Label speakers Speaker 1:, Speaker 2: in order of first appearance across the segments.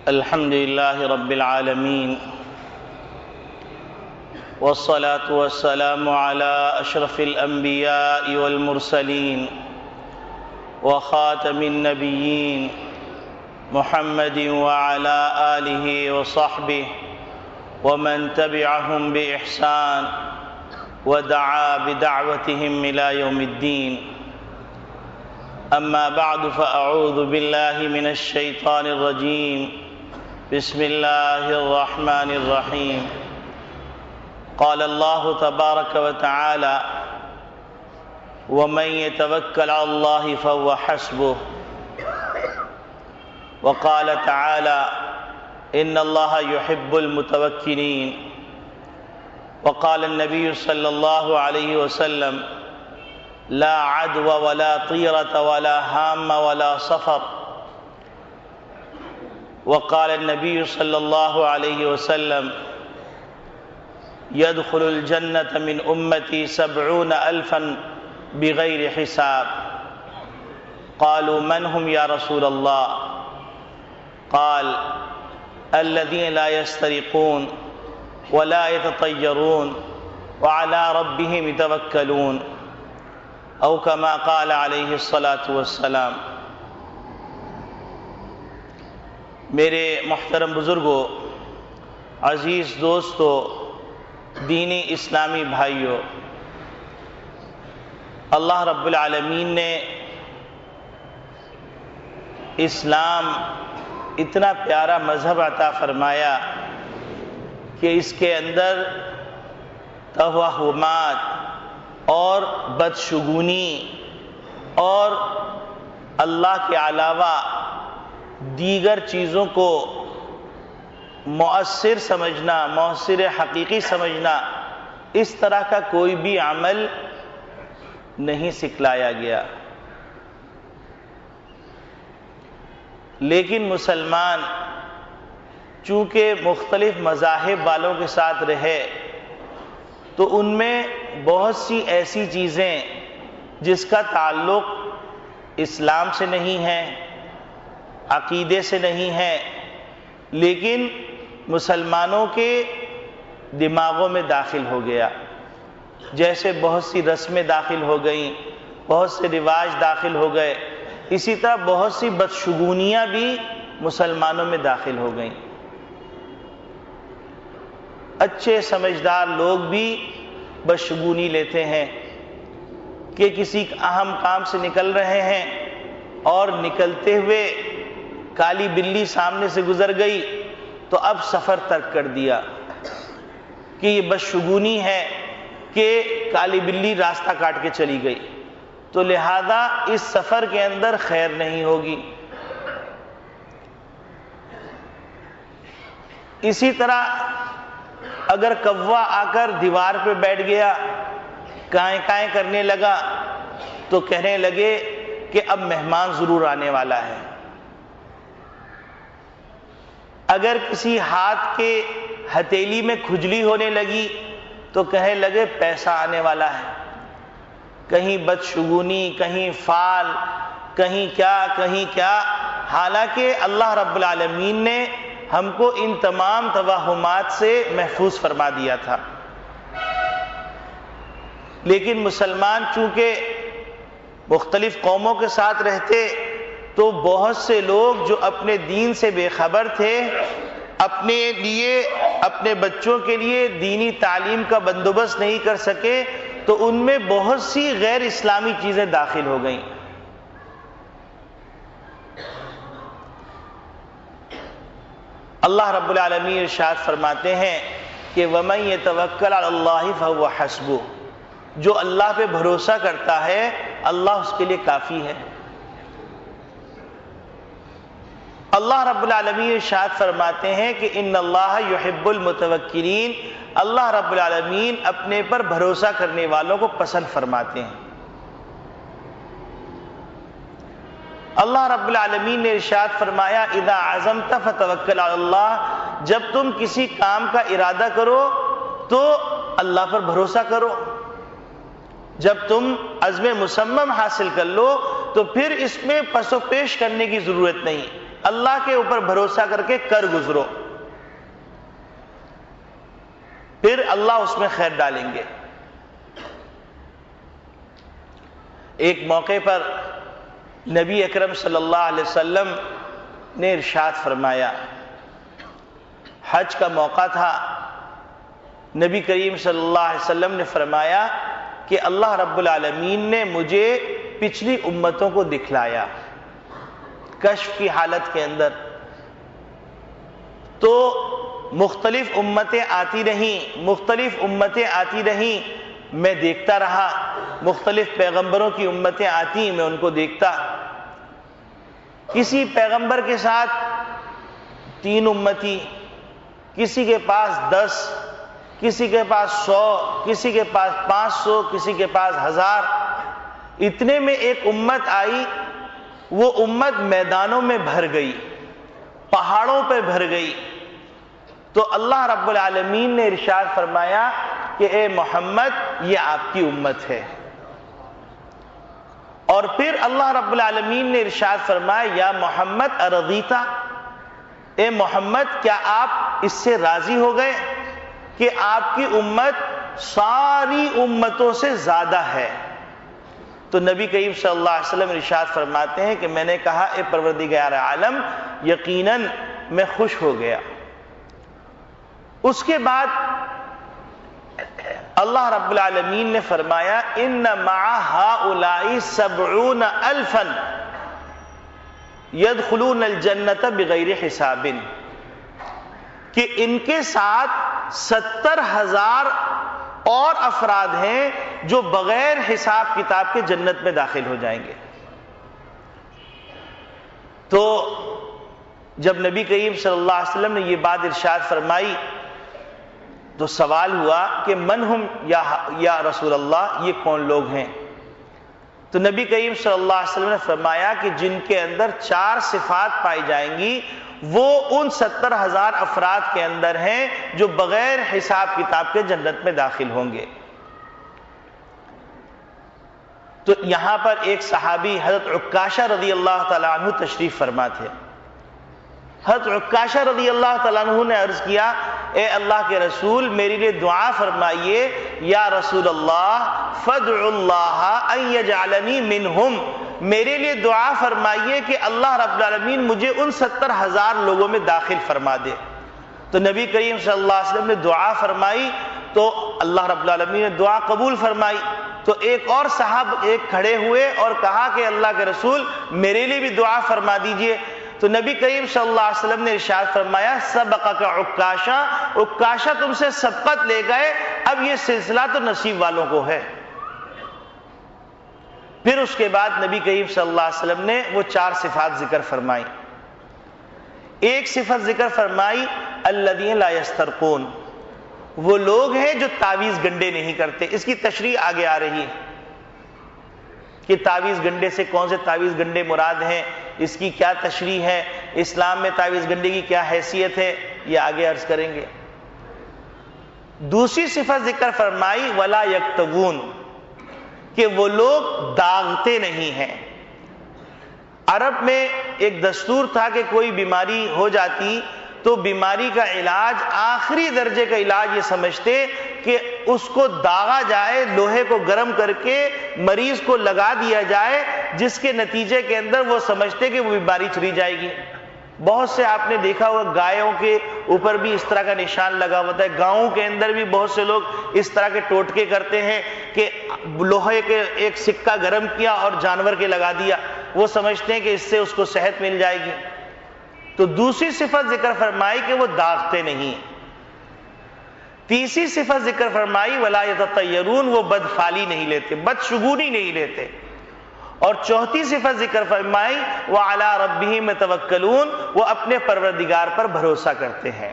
Speaker 1: الحمد لله رب العالمين والصلاة والسلام على أشرف الأنبياء والمرسلين وخاتم النبيين محمد وعلى آله وصحبه ومن تبعهم بإحسان ودعا بدعوتهم إلى يوم الدين. أما بعد فأعوذ بالله من الشيطان الرجيم. بسم الله الرحمن الرحيم. قال الله تبارك وتعالى: ومن يتوكل على الله فهو حسبه. وقال تعالى: إن الله يحب المتوكلين. وقال النبي صلى الله عليه وسلم: لا عدوى ولا طيرة ولا هام ولا صفر. وقال النبي صلى الله عليه وسلم: يدخل الجنة من أمتي 70,000 بغير حساب. قالوا: من هم يا رسول الله؟ قال: الذين لا يسترقون ولا يتطيرون وعلى ربهم يتوكلون، او كما قال علیہ الصلاۃ والسلام. میرے محترم بزرگوں، عزیز دوستو، دینی اسلامی بھائیوں، اللہ رب العالمین نے اسلام اتنا پیارا مذہب عطا فرمایا کہ اس کے اندر توہمات اور بدشگونی اور اللہ کے علاوہ دیگر چیزوں کو مؤثر سمجھنا، مؤثر حقیقی سمجھنا، اس طرح کا کوئی بھی عمل نہیں سکھلایا گیا. لیکن مسلمان چونکہ مختلف مذاہب والوں کے ساتھ رہے تو ان میں بہت سی ایسی چیزیں جس کا تعلق اسلام سے نہیں ہے، عقیدے سے نہیں ہے، لیکن مسلمانوں کے دماغوں میں داخل ہو گیا. جیسے بہت سی رسمیں داخل ہو گئیں، بہت سے رواج داخل ہو گئے، اسی طرح بہت سی بدشگونیاں بھی مسلمانوں میں داخل ہو گئیں. اچھے سمجھدار لوگ بھی بدشگونی لیتے ہیں کہ کسی اہم کام سے نکل رہے ہیں اور نکلتے ہوئے کالی بلی سامنے سے گزر گئی تو اب سفر ترک کر دیا، کہ یہ بدشگونی ہے کہ کالی بلی راستہ کاٹ کے چلی گئی، تو لہذا اس سفر کے اندر خیر نہیں ہوگی. اسی طرح اگر کوا آ کر دیوار پہ بیٹھ گیا، کائیں کائیں کرنے لگا، تو کہنے لگے کہ اب مہمان ضرور آنے والا ہے. اگر کسی ہاتھ کے ہتھیلی میں کھجلی ہونے لگی تو کہنے لگے پیسہ آنے والا ہے. کہیں بدشگونی، کہیں فال، کہیں کیا. حالانکہ اللہ رب العالمین نے ہم کو ان تمام توہمات سے محفوظ فرما دیا تھا. لیکن مسلمان چونکہ مختلف قوموں کے ساتھ رہتے تو بہت سے لوگ جو اپنے دین سے بے خبر تھے، اپنے لیے، اپنے بچوں کے لیے دینی تعلیم کا بندوبست نہیں کر سکے، تو ان میں بہت سی غیر اسلامی چیزیں داخل ہو گئیں. اللہ رب العالمین ارشاد فرماتے ہیں کہ وَمَن يَتَوَكَّلْ عَلَى اللَّهِ فَهُوَ حَسْبُهُ. جو اللہ پہ بھروسہ کرتا ہے اللہ اس کے لیے کافی ہے. اللہ رب العالمین ارشاد فرماتے ہیں کہ ان اللہ یحب المتوکلین. اللہ رب العالمین اپنے پر بھروسہ کرنے والوں کو پسند فرماتے ہیں. اللہ رب العالمین نے ارشاد فرمایا: اذا عزمت فتوکل علی اللہ. جب تم کسی کام کا ارادہ کرو تو اللہ پر بھروسہ کرو. جب تم عزم مصمم حاصل کر لو تو پھر اس میں پس و پیش کرنے کی ضرورت نہیں. اللہ کے اوپر بھروسہ کر کے کر گزرو، پھر اللہ اس میں خیر ڈالیں گے۔ ایک موقع پر نبی اکرم صلی اللہ علیہ وسلم نے ارشاد فرمایا، حج کا موقع تھا، نبی کریم صلی اللہ علیہ وسلم نے فرمایا کہ اللہ رب العالمین نے مجھے پچھلی امتوں کو دکھلایا کشف کی حالت کے اندر، تو مختلف امتیں آتی رہیں، میں دیکھتا رہا، مختلف پیغمبروں کی امتیں آتی، میں ان کو دیکھتا، کسی پیغمبر کے ساتھ 3 امتی، کسی کے پاس 10، کسی کے پاس 100، کسی کے پاس 500، کسی کے پاس 1000، اتنے میں ایک امت آئی، وہ امت میدانوں میں بھر گئی، پہاڑوں پہ بھر گئی، تو اللہ رب العالمین نے ارشاد فرمایا کہ اے محمد یہ آپ کی امت ہے، اور پھر اللہ رب العالمین نے ارشاد فرمایا یا محمد ارضیتا، اے محمد کیا آپ اس سے راضی ہو گئے کہ آپ کی امت ساری امتوں سے زیادہ ہے؟ تو نبی کریم صلی اللہ علیہ وسلم ارشاد فرماتے ہیں کہ میں نے کہا اے پروردگار عالم یقیناً میں خوش ہو گیا۔ اس کے بعد اللہ رب العالمین نے فرمایا ان مع هؤلاء 70,000 يدخلون الجنة بغیر حساب، کہ ان کے ساتھ 70,000 اور افراد ہیں جو بغیر حساب کتاب کے جنت میں داخل ہو جائیں گے۔ تو جب نبی کریم صلی اللہ علیہ وسلم نے یہ بات ارشاد فرمائی تو سوال ہوا کہ من ہم یا رسول اللہ، یہ کون لوگ ہیں؟ تو نبی کریم صلی اللہ علیہ وسلم نے فرمایا کہ جن کے اندر 4 صفات پائی جائیں گی وہ ان 70,000 افراد کے اندر ہیں جو بغیر حساب کتاب کے جنت میں داخل ہوں گے۔ تو یہاں پر ایک صحابی حضرت عکاشہ رضی اللہ تعالیٰ عنہ تشریف فرما تھے۔ حضرت عکاشہ رضی اللہ تعالیٰ عنہ نے عرض کیا اے اللہ کے رسول میرے لیے دعا فرمائیے، یا رسول اللہ فادع اللہ ان یجعلنی منہم، میرے لیے دعا فرمائیے کہ اللہ رب العالمین مجھے ان 70,000 لوگوں میں داخل فرما دے۔ تو نبی کریم صلی اللہ علیہ وسلم نے دعا فرمائی تو اللہ رب العالمین نے دعا قبول فرمائی۔ تو ایک اور صاحب کھڑے ہوئے اور کہا کہ اللہ کے رسول میرے لیے بھی دعا فرما دیجئے۔ تو نبی کریم صلی اللہ علیہ وسلم نے ارشاد فرمایا سبقک عکاشہ، عکاشہ تم سے سبقت لے گئے، اب یہ سلسلہ تو نصیب والوں کو ہے۔ پھر اس کے بعد نبی کریم صلی اللہ علیہ وسلم نے وہ 4 صفات ذکر فرمائی۔ ایک صفت ذکر فرمائی الذین لا یسترقون، وہ لوگ ہیں جو تعویذ گنڈے نہیں کرتے۔ اس کی تشریح آگے آ رہی ہے کہ تعویذ گنڈے سے کون سے تعویذ گنڈے مراد ہیں، اس کی کیا تشریح ہے، اسلام میں تعویذ گنڈے کی کیا حیثیت ہے، یہ آگے عرض کریں گے۔ دوسری صفت ذکر فرمائی ولا یکتوون، کہ وہ لوگ داغتے نہیں ہیں۔ عرب میں ایک دستور تھا کہ کوئی بیماری ہو جاتی تو بیماری کا علاج آخری درجے کا علاج یہ سمجھتے کہ اس کو داغا جائے، لوہے کو گرم کر کے مریض کو لگا دیا جائے، جس کے نتیجے کے اندر وہ سمجھتے کہ وہ بیماری چلی جائے گی۔ بہت سے آپ نے دیکھا ہوگا گایوں کے اوپر بھی اس طرح کا نشان لگا ہوتا ہے، گاؤں کے اندر بھی بہت سے لوگ اس طرح کے ٹوٹکے کرتے ہیں کہ لوہے کے ایک سکہ گرم کیا اور جانور کے لگا دیا، وہ سمجھتے ہیں کہ اس سے اس کو صحت مل جائے گی۔ تو دوسری صفت ذکر فرمائی کہ وہ داغتے نہیں۔ تیسری صفت ذکر فرمائی ولا یتطیرون، وہ بدفعلی نہیں لیتے، بدشگونی نہیں لیتے۔ اور چوتھی صفت ذکر فرمائی وعلی ربہم یتوکلون، وہ اپنے پروردگار پر بھروسہ کرتے ہیں۔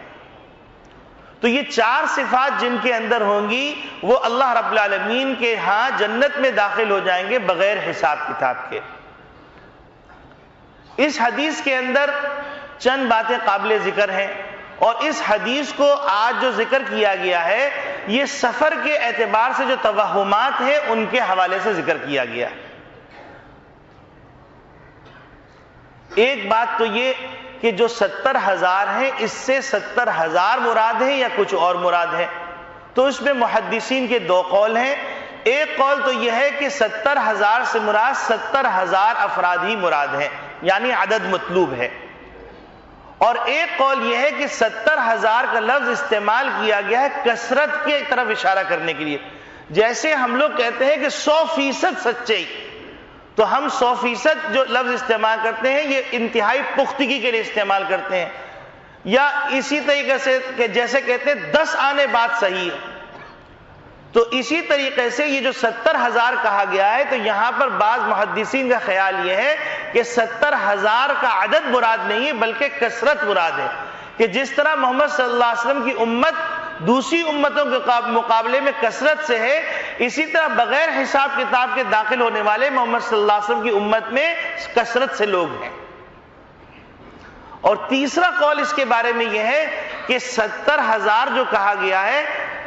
Speaker 1: تو یہ 4 صفات جن کے اندر ہوں گی وہ اللہ رب العالمین کے ہاں جنت میں داخل ہو جائیں گے بغیر حساب کتاب کے۔ اس حدیث کے اندر چند باتیں قابل ذکر ہیں، اور اس حدیث کو آج جو ذکر کیا گیا ہے یہ سفر کے اعتبار سے جو توہمات ہیں ان کے حوالے سے ذکر کیا گیا۔ ایک بات تو یہ کہ جو 70,000 ہیں اس سے 70,000 مراد ہیں یا کچھ اور مراد ہے؟ تو اس میں محدثین کے دو قول ہیں. ایک قول تو یہ ہے کہ 70,000 سے مراد 70,000 افراد ہی مراد ہیں، یعنی عدد مطلوب ہے. اور ایک قول یہ ہے کہ 70,000 کا لفظ استعمال کیا گیا ہے کثرت کی طرف اشارہ کرنے کے لیے. جیسے ہم لوگ کہتے ہیں کہ 100% سچے، تو ہم 100% جو لفظ استعمال کرتے ہیں یہ انتہائی پختگی کے لیے استعمال کرتے ہیں. یا اسی طریقے سے کہ جیسے کہتے ہیں 10 آنے بات صحیح ہے، تو اسی طریقے سے یہ جو 70,000 کہا گیا ہے تو یہاں پر بعض محدثین کا خیال یہ ہے کہ 70,000 کا عدد مراد نہیں ہے بلکہ کثرت مراد ہے. کہ جس طرح محمد صلی اللہ علیہ وسلم کی امت دوسری امتوں کے مقابلے میں کثرت سے ہے، اسی طرح بغیر حساب کتاب کے داخل ہونے والے محمد صلی اللہ علیہ وسلم کی امت میں کثرت سے لوگ ہیں. اور تیسرا قول اس کے بارے میں یہ ہے کہ 70,000 جو کہا گیا ہے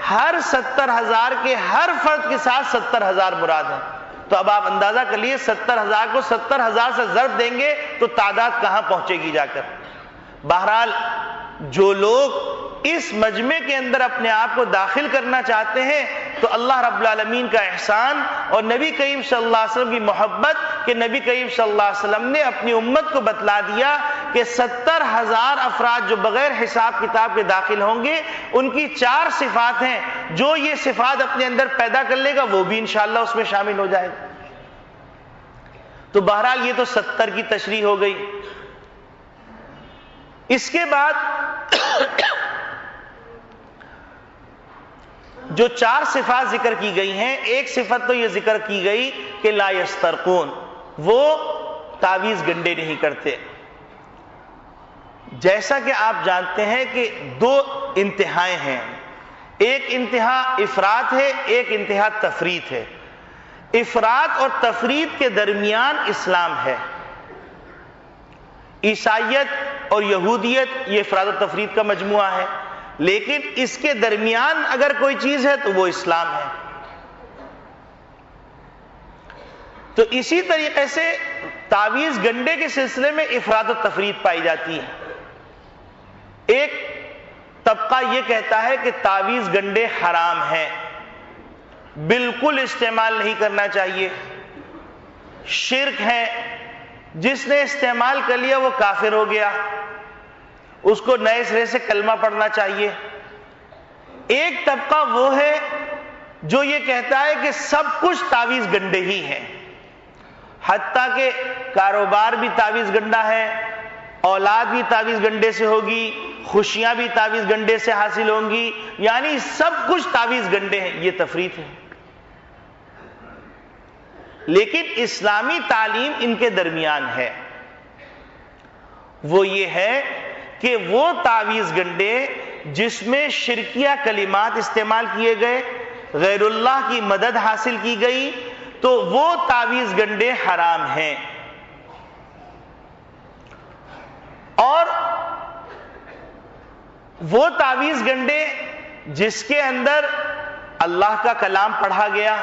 Speaker 1: ہر 70,000 کے ہر فرد کے ساتھ 70,000 مراد ہیں. تو اب آپ اندازہ کر لیے 70,000 کو 70,000 سے ضرب دیں گے تو تعداد کہاں پہنچے گی جا کر. بہرحال جو لوگ اس مجمع کے اندر اپنے آپ کو داخل کرنا چاہتے ہیں تو اللہ رب العالمین کا احسان اور نبی کریم صلی اللہ علیہ وسلم کی محبت کہ نبی کریم صلی اللہ علیہ وسلم نے اپنی امت کو بتلا دیا کہ 70,000 افراد جو بغیر حساب کتاب کے داخل ہوں گے ان کی 4 صفات ہیں. جو یہ صفات اپنے اندر پیدا کر لے گا وہ بھی انشاءاللہ اس میں شامل ہو جائے گا. تو بہرحال یہ تو 70 کی تشریح ہو گئی. اس کے بعد جو 4 صفات ذکر کی گئی ہیں، ایک صفت تو یہ ذکر کی گئی کہ لا یسترقون، وہ تعویذ گنڈے نہیں کرتے. جیسا کہ آپ جانتے ہیں کہ 2 انتہائیں ہیں، ایک انتہا افراط ہے، ایک انتہا تفریط ہے. افراط اور تفریط کے درمیان اسلام ہے. عیسائیت اور یہودیت یہ افراط و تفریط کا مجموعہ ہے، لیکن اس کے درمیان اگر کوئی چیز ہے تو وہ اسلام ہے. تو اسی طریقے سے تعویذ گنڈے کے سلسلے میں افراط و تفریط پائی جاتی ہے. ایک طبقہ یہ کہتا ہے کہ تعویذ گنڈے حرام ہیں، بالکل استعمال نہیں کرنا چاہیے، شرک ہے، جس نے استعمال کر لیا وہ کافر ہو گیا، اس کو نئے سرے سے کلمہ پڑھنا چاہیے. ایک طبقہ وہ ہے جو یہ کہتا ہے کہ سب کچھ تعویذ گنڈے ہی ہیں، حتیٰ کہ کاروبار بھی تعویذ گنڈا ہے، اولاد بھی تعویذ گنڈے سے ہوگی، خوشیاں بھی تعویذ گنڈے سے حاصل ہوں گی، یعنی سب کچھ تعویذ گنڈے ہیں. یہ تفریط ہے. لیکن اسلامی تعلیم ان کے درمیان ہے. وہ یہ ہے کہ وہ تعویذ گنڈے جس میں شرکیہ کلمات استعمال کیے گئے، غیر اللہ کی مدد حاصل کی گئی، تو وہ تعویذ گنڈے حرام ہیں. اور وہ تعویذ گنڈے جس کے اندر اللہ کا کلام پڑھا گیا،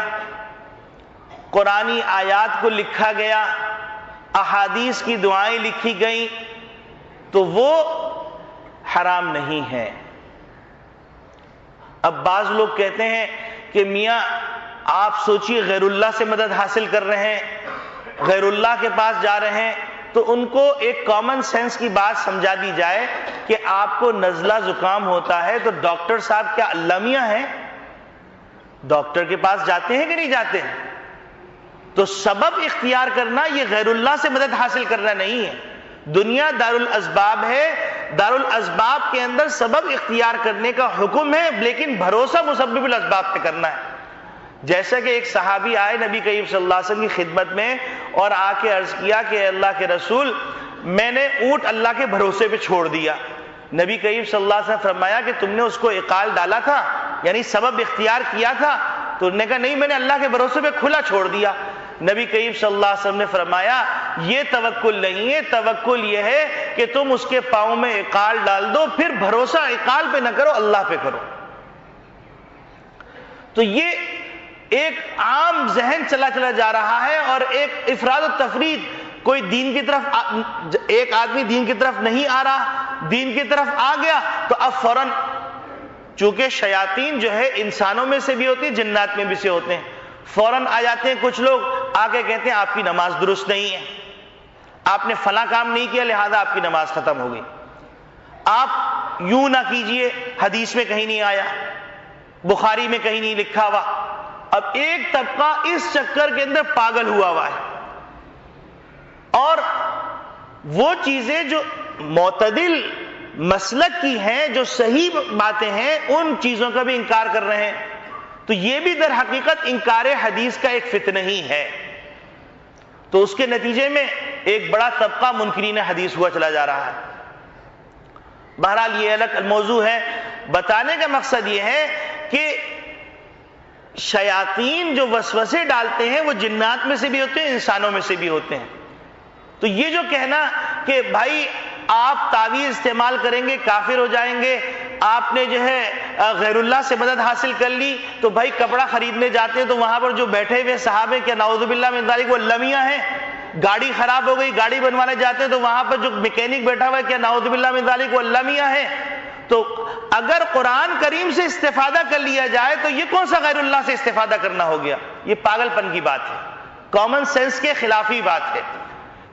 Speaker 1: قرآنی آیات کو لکھا گیا، احادیث کی دعائیں لکھی گئیں، تو وہ حرام نہیں ہے. اب بعض لوگ کہتے ہیں کہ میاں آپ سوچئے غیر اللہ سے مدد حاصل کر رہے ہیں، غیر اللہ کے پاس جا رہے ہیں، تو ان کو ایک کامن سینس کی بات سمجھا دی جائے کہ آپ کو نزلہ زکام ہوتا ہے تو ڈاکٹر صاحب کیا اللہ میاں ہیں؟ ڈاکٹر کے پاس جاتے ہیں کہ نہیں جاتے ہیں؟ تو سبب اختیار کرنا یہ غیر اللہ سے مدد حاصل کرنا نہیں ہے. دنیا دارالاسباب ہے، دارالاسباب کے اندر سبب اختیار کرنے کا حکم ہے، لیکن بھروسہ مسبب الاسباب پہ کرنا ہے. جیسا کہ ایک صحابی آئے نبی کریم صلی اللہ علیہ وسلم کی خدمت میں اور آ کے عرض کیا کہ اللہ کے رسول میں نے اونٹ اللہ کے بھروسے پہ چھوڑ دیا. نبی کریم صلی اللہ علیہ وسلم فرمایا کہ تم نے اس کو اقال ڈالا تھا، یعنی سبب اختیار کیا تھا؟ تو انہوں نے کہا نہیں، میں نے اللہ کے بھروسے پہ کھلا چھوڑ دیا. نبی کریم صلی اللہ علیہ وسلم نے فرمایا یہ توکل نہیں ہے، توکل یہ ہے کہ تم اس کے پاؤں میں اقال ڈال دو، پھر بھروسہ اقال پہ نہ کرو، اللہ پہ کرو. تو یہ ایک عام ذہن چلا جا رہا ہے اور ایک افراد و تفرید کوئی دین کی طرف ایک آدمی دین کی طرف نہیں آ رہا، دین کی طرف آ گیا تو اب فوراً، چونکہ شیاطین جو ہے انسانوں میں سے بھی ہوتی ہیں، جنات میں بھی سے ہوتے ہیں، فوراً آ جاتے ہیں کچھ لوگ، آ کے کہتے ہیں آپ کی نماز درست نہیں ہے، آپ نے فلاں کام نہیں کیا لہذا آپ کی نماز ختم ہو گئی، آپ یوں نہ کیجئے، حدیث میں کہیں نہیں آیا، بخاری میں کہیں نہیں لکھا ہوا۔ اب ایک طبقہ اس چکر کے اندر پاگل ہوا ہے، اور وہ چیزیں جو معتدل مسلک کی ہیں، جو صحیح باتیں ہیں، ان چیزوں کا بھی انکار کر رہے ہیں، تو یہ بھی در حقیقت انکار حدیث کا ایک فتنہ ہی ہے۔ تو اس کے نتیجے میں ایک بڑا طبقہ منکرین حدیث ہوا چلا جا رہا ہے۔ بہرحال یہ الگ موضوع ہے، بتانے کا مقصد یہ ہے کہ شیاطین جو وسوسے ڈالتے ہیں وہ جنات میں سے بھی ہوتے ہیں، انسانوں میں سے بھی ہوتے ہیں۔ تو یہ جو کہنا کہ بھائی آپ تعویذ استعمال کریں گے کافر ہو جائیں گے، آپ نے جو ہے غیر اللہ سے مدد حاصل کر لی، تو بھائی کپڑا خریدنے جاتے ہیں تو وہاں پر جو بیٹھے ہوئے صحابے کیا نعوذ باللہ من ذالک وہ لمیاں ہیں، گاڑی خراب ہو گئی گاڑی بنوانے جاتے ہیں تو وہاں پر جو میکینک بیٹھا ہوا ہے کیا نعوذ باللہ من ذالک وہ لمیاں ہیں۔ تو اگر قرآن کریم سے استفادہ کر لیا جائے تو یہ کون سا غیر اللہ سے استفادہ کرنا ہو گیا؟ یہ پاگل پن کی بات ہے، کامن سینس کے خلافی بات ہے۔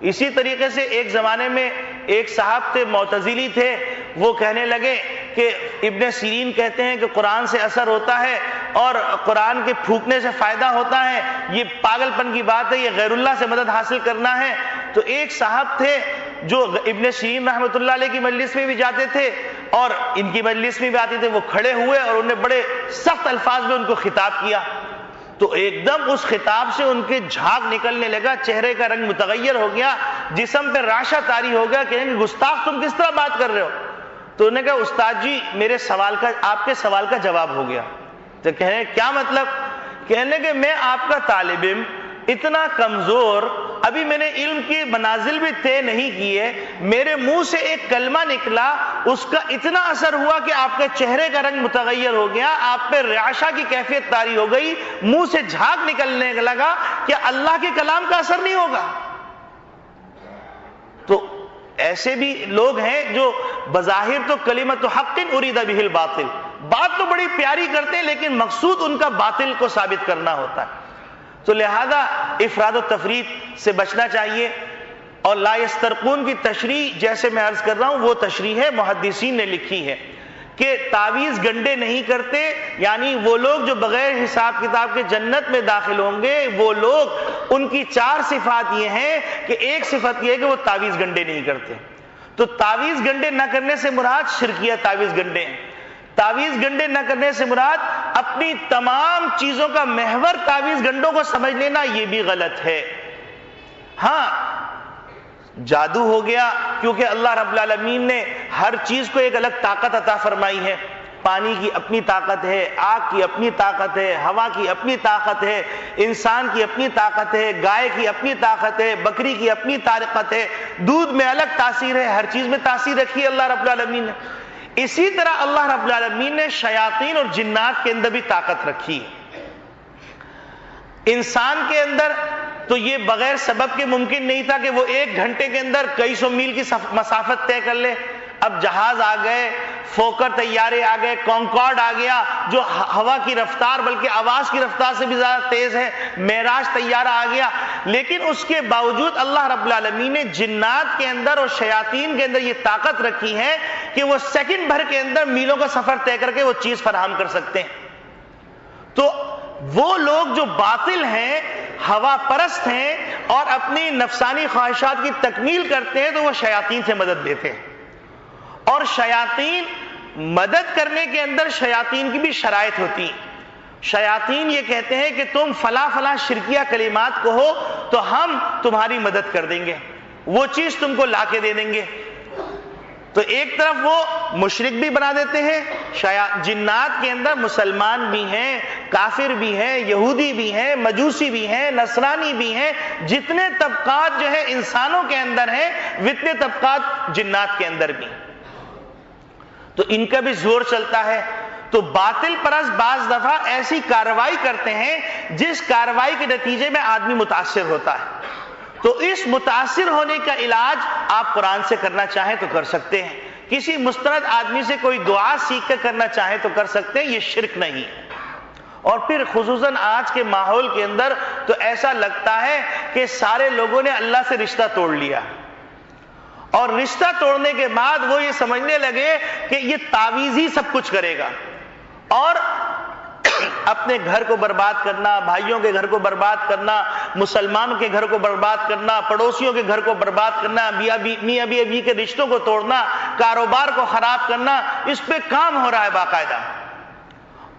Speaker 1: اسی طریقے سے ایک زمانے میں ایک صاحب تھے، معتزلی تھے، وہ کہنے لگے کہ ابن سیرین کہتے ہیں کہ قرآن سے اثر ہوتا ہے اور قرآن کے پھونکنے سے فائدہ ہوتا ہے، یہ پاگل پن کی بات ہے، یہ غیر اللہ سے مدد حاصل کرنا ہے۔ تو ایک صاحب تھے جو ابن سیرین رحمۃ اللہ علیہ کی مجلس میں بھی جاتے تھے اور ان کی مجلس میں بھی آتے تھے، وہ کھڑے ہوئے اور انہوں نے بڑے سخت الفاظ میں ان کو خطاب کیا، تو ایک دم اس خطاب سے ان کے جھاگ نکلنے لگا، چہرے کا رنگ متغیر ہو گیا، جسم پہ راشا طاری ہو گیا، کہنے گستاخ تم کس طرح بات کر رہے ہو؟ تو انہوں نے کہا استاد جی میرے سوال کا، آپ کے سوال کا جواب ہو گیا۔ تو کہنے کیا مطلب؟ کہنے کہ میں آپ کا طالب علم، اتنا کمزور، ابھی میں نے علم کی منازل بھی طے نہیں کیے، میرے منہ سے ایک کلمہ نکلا، اس کا اتنا اثر ہوا کہ آپ کے چہرے کا رنگ متغیر ہو گیا، آپ پہ رعشہ کی کیفیت طاری ہو گئی، منہ سے جھاگ نکلنے لگا، کیا اللہ کے کلام کا اثر نہیں ہوگا؟ تو ایسے بھی لوگ ہیں جو بظاہر تو کلمۃ حق ارید بہ الباطل، بات تو بڑی پیاری کرتے ہیں لیکن مقصود ان کا باطل کو ثابت کرنا ہوتا ہے۔ تو لہذا افراد و تفرید سے بچنا چاہیے، اور لا یسترقون کی تشریح جیسے میں عرض کر رہا ہوں وہ تشریح ہے محدثین نے لکھی ہے کہ تعویذ گنڈے نہیں کرتے، یعنی وہ لوگ جو بغیر حساب کتاب کے جنت میں داخل ہوں گے، وہ لوگ، ان کی 4 صفات یہ ہیں کہ ایک صفت یہ ہے کہ وہ تعویذ گنڈے نہیں کرتے۔ تو تعویذ گنڈے نہ کرنے سے مراد شرکیہ تعویذ گنڈے ہیں، تعویذ گنڈے نہ کرنے سے مراد اپنی تمام چیزوں کا محور تعویذ گنڈوں کو سمجھ لینا، یہ بھی غلط ہے۔ ہاں جادو ہو گیا، کیونکہ اللہ رب العالمین نے ہر چیز کو ایک الگ طاقت عطا فرمائی ہے، پانی کی اپنی طاقت ہے، آگ کی اپنی طاقت ہے، ہوا کی اپنی طاقت ہے، انسان کی اپنی طاقت ہے، گائے کی اپنی طاقت ہے، بکری کی اپنی طاقت ہے، دودھ میں الگ تاثیر ہے، ہر چیز میں تاثیر رکھی ہے اللہ رب العالمین نے۔ اسی طرح اللہ رب العالمین نے شیاطین اور جنات کے اندر بھی طاقت رکھی ہے۔ انسان کے اندر تو یہ بغیر سبب کے ممکن نہیں تھا کہ وہ 1 گھنٹے کے اندر کئی سو میل کی مسافت طے کر لے، اب جہاز آ گئے، فوکر طیارے آ گئے، کانکارڈ آ گیا جو ہوا کی رفتار بلکہ آواز کی رفتار سے بھی زیادہ تیز ہے، معراج طیارہ آ گیا، لیکن اس کے باوجود اللہ رب العالمین نے جنات کے اندر اور شیاطین کے اندر یہ طاقت رکھی ہے کہ وہ سیکنڈ بھر کے اندر میلوں کا سفر طے کر کے وہ چیز فراہم کر سکتے ہیں۔ تو وہ لوگ جو باطل ہیں، ہوا پرست ہیں اور اپنی نفسانی خواہشات کی تکمیل کرتے ہیں، تو وہ شیاطین سے مدد لیتے ہیں، اور شیاطین مدد کرنے کے اندر شیاطین کی بھی شرائط ہوتی ہیں۔ شیاطین یہ کہتے ہیں کہ تم فلاں فلاں شرکیہ کلمات کہو تو ہم تمہاری مدد کر دیں گے، وہ چیز تم کو لا کے دے دیں گے۔ تو ایک طرف وہ مشرک بھی بنا دیتے ہیں، جنات کے اندر مسلمان بھی ہیں، کافر بھی ہیں، یہودی بھی ہیں، مجوسی بھی ہیں، نصرانی بھی ہیں، جتنے طبقات جو ہے انسانوں کے اندر ہیں اتنے طبقات جنات کے اندر بھی، تو ان کا بھی زور چلتا ہے۔ تو باطل پرست بعض دفعہ ایسی کارروائی کرتے ہیں جس کارروائی کے نتیجے میں آدمی متاثر ہوتا ہے۔ تو اس متاثر ہونے کا علاج آپ قرآن سے کرنا چاہیں تو کر سکتے ہیں، کسی مستند آدمی سے کوئی دعا سیکھ کر کرنا چاہیں تو کر سکتے ہیں، یہ شرک نہیں۔ اور پھر خصوصاً آج کے ماحول کے اندر تو ایسا لگتا ہے کہ سارے لوگوں نے اللہ سے رشتہ توڑ لیا، اور رشتہ توڑنے کے بعد وہ یہ سمجھنے لگے کہ یہ تعویذ ہی سب کچھ کرے گا، اور اپنے گھر کو برباد کرنا، بھائیوں کے گھر کو برباد کرنا، مسلمان کے گھر کو برباد کرنا، پڑوسیوں کے گھر کو برباد کرنا، میاں بیوی کے رشتوں کو توڑنا، کاروبار کو خراب کرنا، اس پہ کام ہو رہا ہے باقاعدہ۔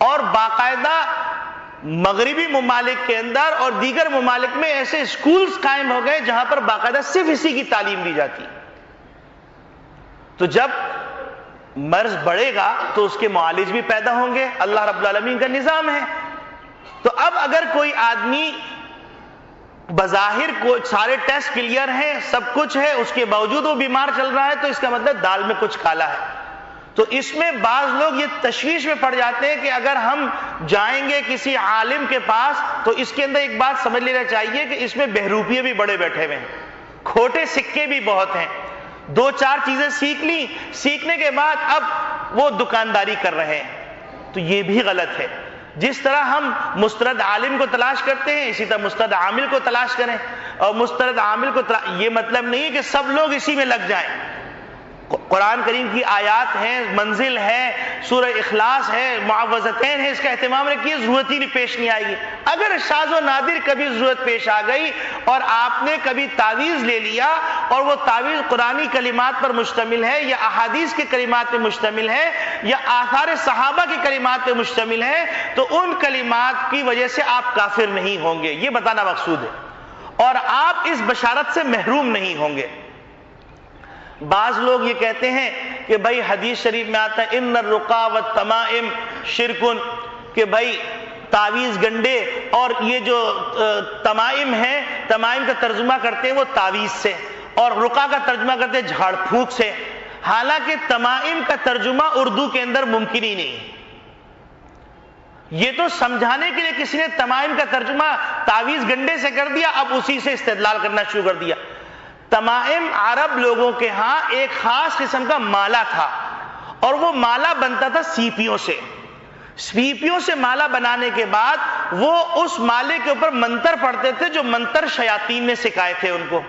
Speaker 1: اور باقاعدہ مغربی ممالک کے اندر اور دیگر ممالک میں ایسے اسکولز قائم ہو گئے جہاں پر باقاعدہ صرف اسی کی تعلیم دی جاتی۔ تو جب مرض بڑھے گا تو اس کے معالج بھی پیدا ہوں گے، اللہ رب العالمین کا نظام ہے۔ تو اب اگر کوئی آدمی بظاہر سارے ٹیسٹ کلیئر ہیں، سب کچھ ہے، اس کے باوجود وہ بیمار چل رہا ہے، تو اس کا مطلب دال میں کچھ کالا ہے۔ تو اس میں بعض لوگ یہ تشویش میں پڑ جاتے ہیں کہ اگر ہم جائیں گے کسی عالم کے پاس تو اس کے اندر ایک بات سمجھ لینا چاہیے کہ اس میں بہروپیے بھی بڑے بیٹھے ہوئے ہیں، کھوٹے سکے بھی بہت ہیں۔ دو چار چیزیں سیکھ لی، سیکھنے کے بعد اب وہ دکانداری کر رہے ہیں، تو یہ بھی غلط ہے۔ جس طرح ہم مستند عالم کو تلاش کرتے ہیں، اسی طرح مستند عامل کو تلاش کریں، اور مستند عامل کو یہ مطلب نہیں کہ سب لوگ اسی میں لگ جائیں۔ قرآن کریم کی آیات ہیں، منزل ہے، سورہ اخلاص ہے، معوذتین ہے، اس کا اہتمام رکھیے، ضرورت ہی پیش نہیں آئے گی۔ اگر شاذ و نادر کبھی ضرورت پیش آ گئی اور آپ نے کبھی تعویذ لے لیا اور وہ تعویذ قرآنی کلمات پر مشتمل ہے یا احادیث کے کلمات پر مشتمل ہے یا آثار صحابہ کی کلمات پر مشتمل ہے، تو ان کلمات کی وجہ سے آپ کافر نہیں ہوں گے، یہ بتانا مقصود ہے، اور آپ اس بشارت سے محروم نہیں ہوں گے۔ بعض لوگ یہ کہتے ہیں کہ بھائی حدیث شریف میں آتا ہے ان الرقا والتمائم شرکن، کہ بھائی تعویذ گنڈے اور یہ جو تمائم ہیں، تمائم کا ترجمہ کرتے ہیں وہ تعویذ سے، اور رقا کا ترجمہ کرتے ہیں جھاڑ پھونک سے۔ حالانکہ تمائم کا ترجمہ اردو کے اندر ممکن ہی نہیں۔ یہ تو سمجھانے کے لیے کسی نے تمائم کا ترجمہ تعویذ گنڈے سے کر دیا، اب اسی سے استدلال کرنا شروع کر دیا۔ تمائم عرب لوگوں کے ہاں ایک خاص قسم کا مالا تھا، اور وہ مالا بنتا تھا سیپیوں سے۔ سیپیوں سے مالا بنانے کے بعد وہ اس مالے کے اوپر منتر پڑھتے تھے، جو منتر شیاطین نے سکھائے تھے ان کو۔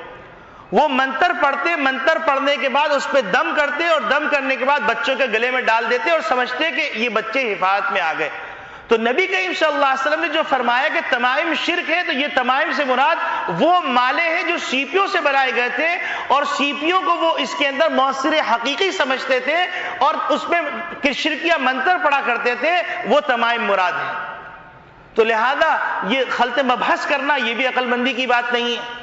Speaker 1: وہ منتر پڑھتے، منتر پڑھنے کے بعد اس پہ دم کرتے، اور دم کرنے کے بعد بچوں کے گلے میں ڈال دیتے اور سمجھتے کہ یہ بچے حفاظت میں آ گئے۔ تو نبی کریم صلی اللہ علیہ وسلم نے جو فرمایا کہ تمائم شرک ہے، تو یہ تمائم سے مراد وہ مالے ہیں جو سیپیوں سے بنائے گئے تھے، اور سیپیوں کو وہ اس کے اندر مؤثر حقیقی سمجھتے تھے اور اس میں شرکیہ منتر پڑھا کرتے تھے، وہ تمائم مراد ہے۔ تو لہذا یہ خلط مبحث کرنا یہ بھی عقل مندی کی بات نہیں ہے۔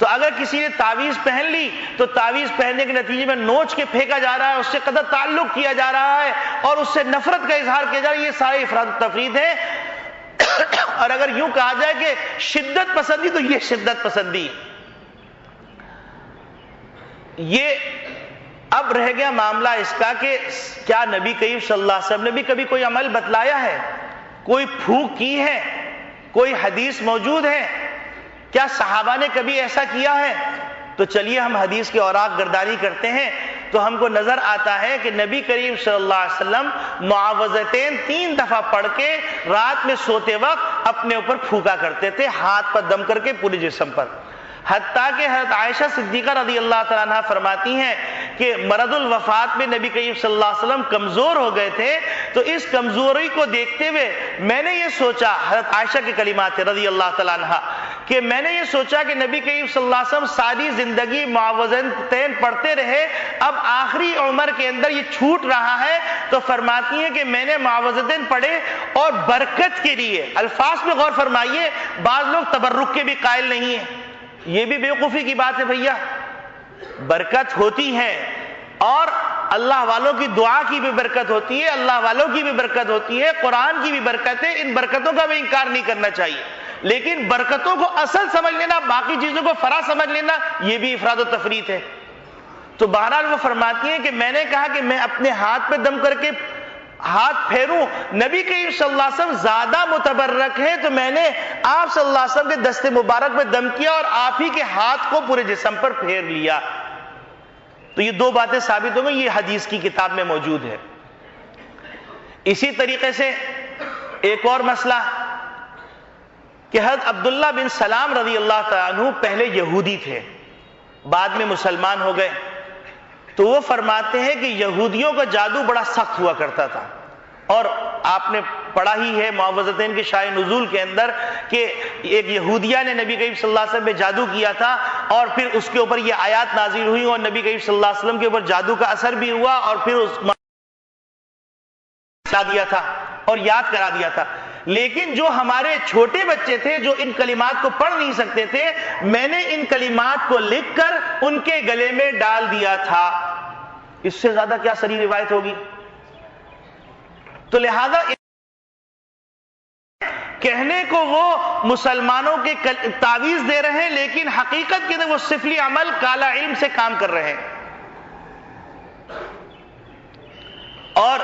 Speaker 1: تو اگر کسی نے تعویذ پہن لی تو تعویذ پہننے کے نتیجے میں نوچ کے پھینکا جا رہا ہے، اس سے قطع تعلق کیا جا رہا ہے اور اس سے نفرت کا اظہار کیا جا رہا ہے، یہ سارے افراد و تفرید ہے۔ اور اگر یوں کہا جائے کہ شدت پسندی، تو یہ شدت پسندی۔ یہ اب رہ گیا معاملہ اس کا کہ کیا نبی کریم صلی اللہ علیہ وسلم نے بھی کبھی کوئی عمل بتلایا ہے، کوئی پھونک کی ہے، کوئی حدیث موجود ہے؟ کیا صحابہ نے کبھی ایسا کیا ہے؟ تو چلیے ہم حدیث کے اوراق گردانی کرتے ہیں، تو ہم کو نظر آتا ہے کہ نبی کریم صلی اللہ علیہ وسلم معوذتین 3 دفعہ پڑھ کے رات میں سوتے وقت اپنے اوپر پھونکا کرتے تھے، ہاتھ پر دم کر کے پورے جسم پر۔ حتیٰ کہ حضرت عائشہ صدیقہ رضی اللہ تعالیٰ عنہ فرماتی ہیں کہ مرض الوفات میں نبی کریم صلی اللہ علیہ وسلم کمزور ہو گئے تھے، تو اس کمزوری کو دیکھتے ہوئے میں نے یہ سوچا، حضرت عائشہ کے کلمات تھے رضی اللہ تعالیٰ عنہ، کہ میں نے یہ سوچا کہ نبی کریم صلی اللہ علیہ وسلم ساری زندگی معوذتین پڑھتے رہے، اب آخری عمر کے اندر یہ چھوٹ رہا ہے، تو فرماتی ہیں کہ میں نے معوذتین پڑھے اور برکت کے لیے۔ الفاظ میں غور فرمائیے، بعض لوگ تبرک کے بھی قائل نہیں ہیں، یہ بھی بیوقوفی کی بات ہے بھیا۔ برکت ہوتی ہے اور اللہ والوں کی دعا کی بھی برکت ہوتی ہے، اللہ والوں کی بھی برکت ہوتی ہے، قرآن کی بھی برکت ہے، ان برکتوں کا بھی انکار نہیں کرنا چاہیے، لیکن برکتوں کو اصل سمجھ لینا، باقی چیزوں کو فرع سمجھ لینا، یہ بھی افراد و تفرید ہے۔ تو بہرحال وہ فرماتی ہیں کہ میں نے کہا کہ میں اپنے ہاتھ پہ دم کر کے ہاتھ پھیروں، نبی کریم صلی اللہ علیہ وسلم زیادہ متبرک ہے تو میں نے آپ صلی اللہ علیہ وسلم کے دست مبارک میں دم کیا اور آپ ہی کے ہاتھ کو پورے جسم پر پھیر لیا. تو یہ دو باتیں ثابت ہو گئی، یہ حدیث کی کتاب میں موجود ہے. اسی طریقے سے ایک اور مسئلہ کہ حضرت عبداللہ بن سلام رضی اللہ تعالیٰ عنہ پہلے یہودی تھے، بعد میں مسلمان ہو گئے. تو وہ فرماتے ہیں کہ یہودیوں کا جادو بڑا سخت ہوا کرتا تھا، اور آپ نے پڑھا ہی ہے معوذتین کے شاہ نزول کے اندر کہ ایک یہودیہ نے نبی کریم صلی اللہ علیہ وسلم پہ جادو کیا تھا، اور پھر اس کے اوپر یہ آیات نازل ہوئی اور نبی کریم صلی اللہ علیہ وسلم کے اوپر جادو کا اثر بھی ہوا، اور پھر اس دیا تھا اور یاد کرا دیا تھا. لیکن جو ہمارے چھوٹے بچے تھے جو ان کلمات کو پڑھ نہیں سکتے تھے، میں نے ان کلمات کو لکھ کر ان کے گلے میں ڈال دیا تھا. اس سے زیادہ کیا صحیح روایت ہوگی؟ تو لہذا کہنے کو وہ مسلمانوں کے تعویذ دے رہے ہیں، لیکن حقیقت کے اندر وہ سفلی عمل کالا علم سے کام کر رہے ہیں. اور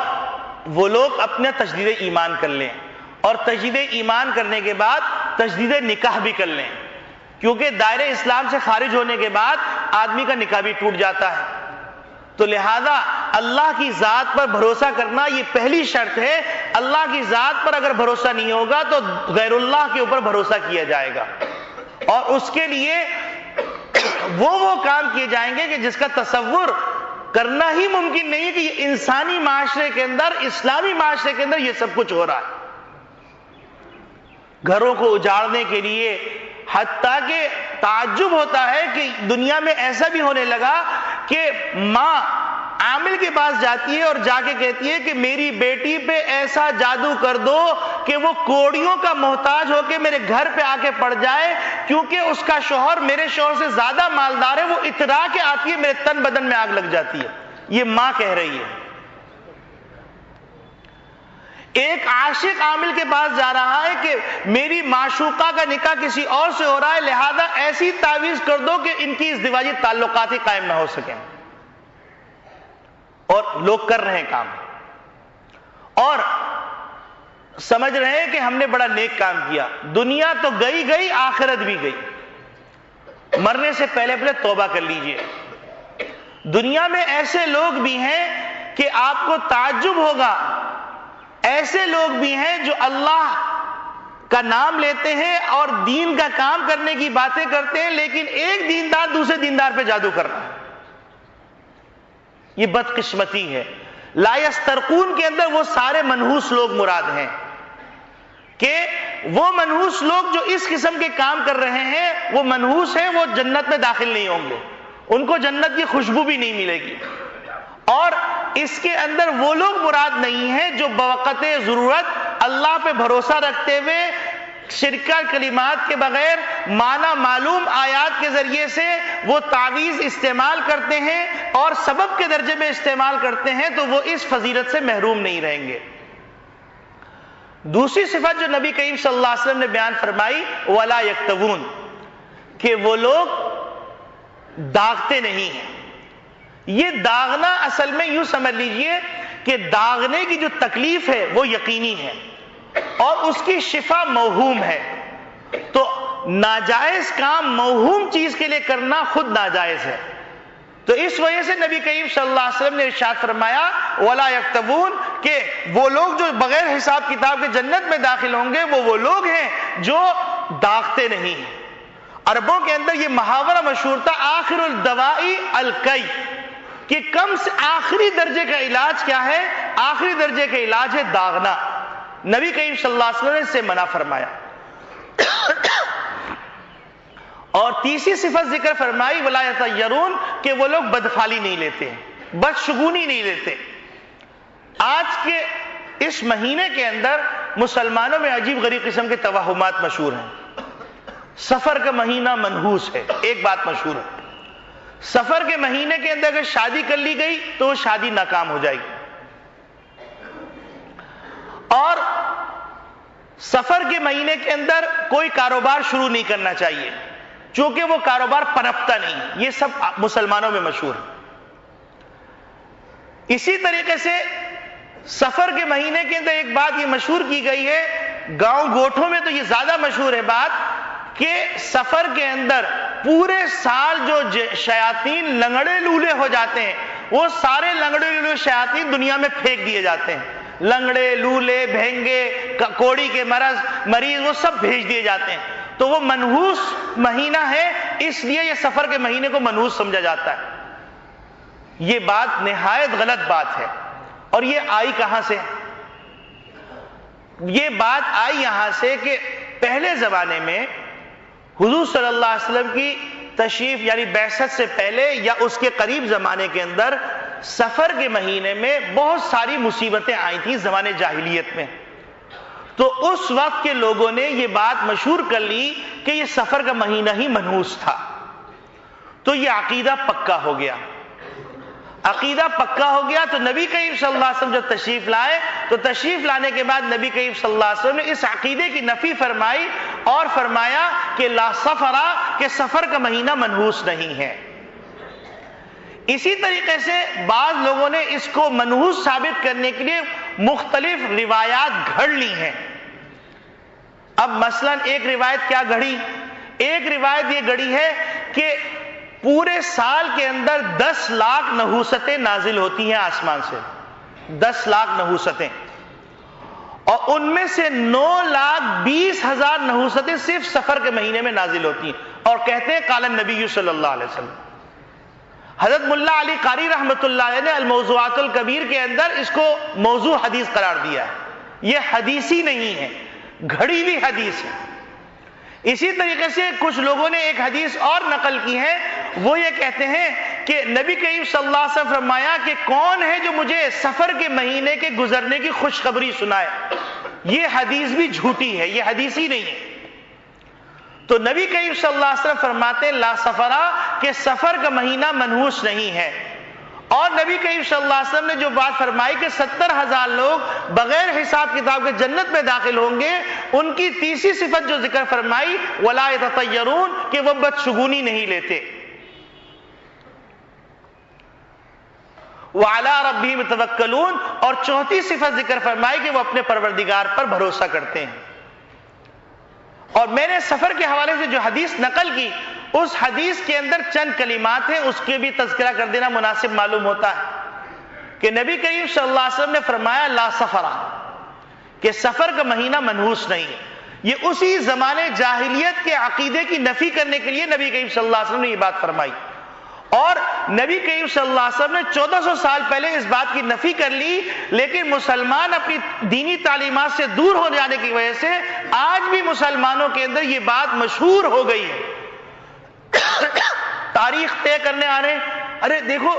Speaker 1: وہ لوگ اپنا تجدید ایمان کر لیں، اور تجدید ایمان کرنے کے بعد تجدید نکاح بھی کر لیں، کیونکہ دائرے اسلام سے خارج ہونے کے بعد آدمی کا نکاح بھی ٹوٹ جاتا ہے. تو لہذا اللہ کی ذات پر بھروسہ کرنا یہ پہلی شرط ہے. اللہ کی ذات پر اگر بھروسہ نہیں ہوگا تو غیر اللہ کے اوپر بھروسہ کیا جائے گا، اور اس کے لیے وہ کام کیے جائیں گے کہ جس کا تصور کرنا ہی ممکن نہیں ہے کہ یہ انسانی معاشرے کے اندر، اسلامی معاشرے کے اندر یہ سب کچھ ہو رہا ہے. گھروں کو اجاڑنے کے لیے، حتیٰ کہ تعجب ہوتا ہے کہ دنیا میں ایسا بھی ہونے لگا کہ ماں عامل کے پاس جاتی ہے اور جا کے کہتی ہے کہ میری بیٹی پہ ایسا جادو کر دو کہ وہ کوڑیوں کا محتاج ہو کے میرے گھر پہ آ کے پڑ جائے، کیونکہ اس کا شوہر میرے شوہر سے زیادہ مالدار ہے، وہ اترا کے آتی ہے، میرے تن بدن میں آگ لگ جاتی ہے. یہ ماں کہہ رہی ہے. ایک عاشق عامل کے پاس جا رہا ہے کہ میری معشوقہ کا نکاح کسی اور سے ہو رہا ہے، لہذا ایسی تعویذ کر دو کہ ان کی ازدواجی تعلقات ہی قائم نہ ہو سکیں. اور لوگ کر رہے ہیں کام، اور سمجھ رہے ہیں کہ ہم نے بڑا نیک کام کیا. دنیا تو گئی آخرت بھی گئی. مرنے سے پہلے توبہ کر لیجئے. دنیا میں ایسے لوگ بھی ہیں کہ آپ کو تعجب ہوگا، ایسے لوگ بھی ہیں جو اللہ کا نام لیتے ہیں اور دین کا کام کرنے کی باتیں کرتے ہیں، لیکن ایک دیندار دوسرے دیندار پہ جادو کر رہا ہے. یہ بدقسمتی ہے. لا یسترقون کے اندر وہ سارے منحوس لوگ مراد ہیں کہ وہ منحوس لوگ جو اس قسم کے کام کر رہے ہیں وہ منحوس ہیں، وہ جنت میں داخل نہیں ہوں گے، ان کو جنت کی خوشبو بھی نہیں ملے گی. اور اس کے اندر وہ لوگ مراد نہیں ہیں جو بوقت ضرورت اللہ پہ بھروسہ رکھتے ہوئے شرکہ کلمات کے بغیر معنی معلوم آیات کے ذریعے سے وہ تعویذ استعمال کرتے ہیں اور سبب کے درجے میں استعمال کرتے ہیں، تو وہ اس فضیلت سے محروم نہیں رہیں گے. دوسری صفت جو نبی کریم صلی اللہ علیہ وسلم نے بیان فرمائی، وَلَا يَكْتَوُونَ، کہ وہ لوگ داغتے نہیں ہیں. یہ داغنا اصل میں یوں سمجھ لیجئے کہ داغنے کی جو تکلیف ہے وہ یقینی ہے اور اس کی شفا موہوم ہے. تو ناجائز کام موہوم چیز کے لیے کرنا خود ناجائز ہے. تو اس وجہ سے نبی کریم صلی اللہ علیہ وسلم نے ارشاد فرمایا وَلَا يَكْتَوُونَ، کہ وہ لوگ جو بغیر حساب کتاب کے جنت میں داخل ہوں گے وہ لوگ ہیں جو داغتے نہیں ہیں. عربوں کے اندر یہ محاورہ مشہور تھا، آخر الدوائی الکی، کہ کم سے آخری درجے کا علاج کیا ہے؟ آخری درجے کا علاج ہے داغنا. نبی کریم صلی اللہ علیہ وسلم نے اس سے منع فرمایا. اور تیسری صفت ذکر فرمائی وَلَا يَتَيَّرُونَ، کہ وہ لوگ بدفعلی نہیں لیتے ہیں، بدشگونی نہیں لیتے. آج کے اس مہینے کے اندر مسلمانوں میں عجیب غریب قسم کے توہمات مشہور ہیں. سفر کا مہینہ منحوس ہے، ایک بات مشہور ہے، سفر کے مہینے کے اندر اگر شادی کر لی گئی تو وہ شادی ناکام ہو جائے گی. اور سفر کے مہینے کے اندر کوئی کاروبار شروع نہیں کرنا چاہیے چونکہ وہ کاروبار پنپتا نہیں. یہ سب مسلمانوں میں مشہور ہے. اسی طریقے سے سفر کے مہینے کے اندر ایک بات یہ مشہور کی گئی ہے، گاؤں گوٹھوں میں تو یہ زیادہ مشہور ہے بات، کہ سفر کے اندر پورے سال جو شیاطین لنگڑے لولے ہو جاتے ہیں، وہ سارے لنگڑے لولے شیاطین دنیا میں پھینک دیے جاتے ہیں. لنگڑے لولے بھینگے کوڑی کے مریض وہ سب بھیج دیے جاتے ہیں. تو وہ منحوس مہینہ ہے، اس لیے یہ سفر کے مہینے کو منحوس سمجھا جاتا ہے. یہ بات نہایت غلط بات ہے. اور یہ آئی کہاں سے؟ یہ بات آئی یہاں سے کہ پہلے زمانے میں حضور صلی اللہ علیہ وسلم کی تشریف یعنی بعثت سے پہلے یا اس کے قریب زمانے کے اندر سفر کے مہینے میں بہت ساری مصیبتیں آئی تھیں زمانے جاہلیت میں. تو اس وقت کے لوگوں نے یہ بات مشہور کر لی کہ یہ سفر کا مہینہ ہی منحوس تھا. تو یہ عقیدہ پکا ہو گیا. عقیدہ پکا ہو گیا تو نبی کریم صلی اللہ علیہ وسلم جب تشریف لائے تو تشریف لانے کے بعد نبی کریم صلی اللہ علیہ وسلم نے اس عقیدے کی نفی فرمائی اور فرمایا کہ لا سفرا، کہ سفر کا مہینہ منحوس نہیں ہے. اسی طریقے سے بعض لوگوں نے اس کو منحوس ثابت کرنے کے لیے مختلف روایات گھڑ لی ہیں. اب مثلا ایک روایت کیا گھڑی؟ ایک روایت یہ گھڑی ہے کہ پورے سال کے اندر 10 لاکھ نحوستیں نازل ہوتی ہیں آسمان سے، 10 لاکھ نحوستیں، اور ان میں سے 9,20,000 نحوستیں صرف سفر کے مہینے میں نازل ہوتی ہیں. اور کہتے ہیں قال النبی صلی اللہ علیہ وسلم. حضرت ملا علی قاری رحمۃ اللہ علیہ نے الموضوعات الکبیر کے اندر اس کو موضوع حدیث قرار دیا ہے. یہ حدیثی نہیں ہے، گھڑی ہوئی حدیث ہے. اسی طریقے سے کچھ لوگوں نے ایک حدیث اور نقل کی ہے، وہ یہ کہتے ہیں کہ نبی کریم صلی اللہ علیہ وسلم فرمایا کہ کون ہے جو مجھے سفر کے مہینے کے گزرنے کی خوشخبری سنائے. یہ حدیث بھی جھوٹی ہے، یہ حدیثی نہیں ہے. تو نبی کریم صلی اللہ علیہ وسلم فرماتے لا سفرا، کہ سفر کا مہینہ منحوس نہیں ہے. اور نبی کریم صلی اللہ علیہ وسلم نے جو بات فرمائی کہ 70,000 لوگ بغیر حساب کتاب کے جنت میں داخل ہوں گے، ان کی تیسری صفت جو ذکر فرمائی ولا یتطیرون، کہ وہ بدشگونی نہیں لیتے. وعلی ربہم یتوکلون، اور چوتھی صفت ذکر فرمائی کہ وہ اپنے پروردگار پر بھروسہ کرتے ہیں. اور میں نے سفر کے حوالے سے جو حدیث نقل کی، اس حدیث کے اندر چند کلمات ہیں، اس کے بھی تذکرہ کر دینا مناسب معلوم ہوتا ہے کہ نبی کریم صلی اللہ علیہ وسلم نے فرمایا لا سفرا، کہ سفر کا مہینہ منحوس نہیں ہے. یہ اسی زمانے جاہلیت کے عقیدے کی نفی کرنے کے لیے نبی کریم صلی اللہ علیہ وسلم نے یہ بات فرمائی. اور نبی کریم صلی اللہ علیہ وسلم نے 1400 سال پہلے اس بات کی نفی کر لی، لیکن مسلمان اپنی دینی تعلیمات سے دور ہو جانے کی وجہ سے آج بھی مسلمانوں کے اندر یہ بات مشہور ہو گئی ہے. تاریخ طے کرنے آ رہے ہیں، ارے دیکھو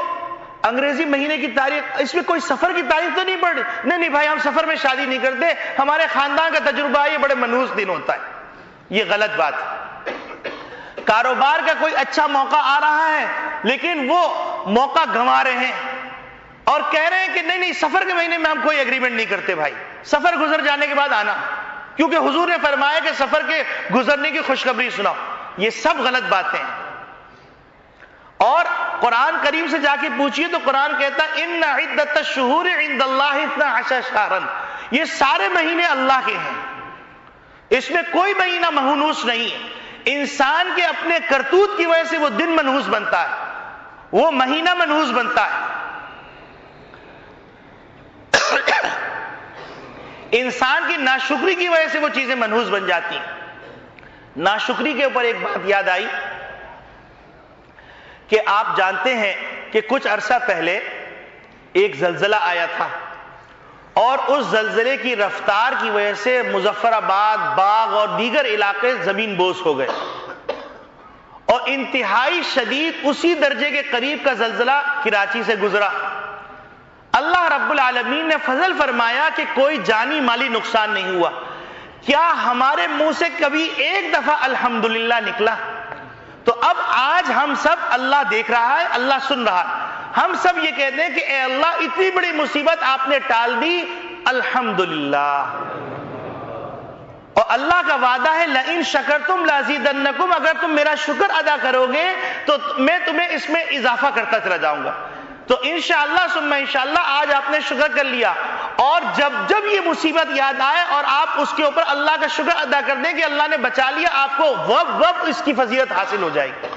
Speaker 1: انگریزی مہینے کی تاریخ، اس میں کوئی سفر کی تاریخ تو نہیں پڑ رہی. نہیں بھائی، ہم سفر میں شادی نہیں کرتے، ہمارے خاندان کا تجربہ ہے یہ بڑے منحوس دن ہوتا ہے. یہ غلط بات ہے. کاروبار کا کوئی اچھا موقع آ رہا ہے لیکن وہ موقع گنوا رہے ہیں اور کہہ رہے ہیں کہ نہیں سفر کے مہینے میں ہم کوئی ایگریمنٹ نہیں کرتے. بھائی سفر گزر جانے کے بعد آنا، کیونکہ حضور نے فرمایا کہ سفر کے گزرنے کی خوشخبری سناؤ. یہ سب غلط باتیں ہیں. اور قرآن کریم سے جا کے پوچھئے تو قرآن کہتا ہے ان عدت الشہور عند اللہ 12 شہرا، یہ سارے مہینے اللہ کے ہیں، اس میں کوئی مہینہ منحوس نہیں ہے. انسان کے اپنے کرتوت کی وجہ سے وہ دن منحوس بنتا ہے، وہ مہینہ منحوس بنتا ہے. انسان کی ناشکری کی وجہ سے وہ چیزیں منحوس بن جاتی ہیں. ناشکری کے اوپر ایک بات یاد آئی کہ آپ جانتے ہیں کہ کچھ عرصہ پہلے ایک زلزلہ آیا تھا اور اس زلزلے کی رفتار کی وجہ سے مظفر آباد، باغ اور دیگر علاقے زمین بوس ہو گئے اور انتہائی شدید اسی درجے کے قریب کا زلزلہ کراچی سے گزرا. اللہ رب العالمین نے فضل فرمایا کہ کوئی جانی مالی نقصان نہیں ہوا. کیا ہمارے منہ سے کبھی ایک دفعہ الحمدللہ نکلا؟ تو اب آج ہم سب، اللہ دیکھ رہا ہے، اللہ سن رہا ہے، ہم سب یہ کہتے ہیں کہ اے اللہ اتنی بڑی مصیبت آپ نے ٹال دی، الحمدللہ. اور اللہ کا وعدہ ہے لئن شکرتم لازیدنکم، اگر تم میرا شکر ادا کرو گے تو میں تمہیں اس میں اضافہ کرتا چلا جاؤں گا. تو انشاءاللہ ثم انشاءاللہ آج آپ نے شکر کر لیا اور جب جب یہ مصیبت یاد آئے اور آپ اس کے اوپر اللہ کا شکر ادا کر دیں کہ اللہ نے بچا لیا، آپ کو وقت اس کی فضیلت حاصل ہو جائے گی.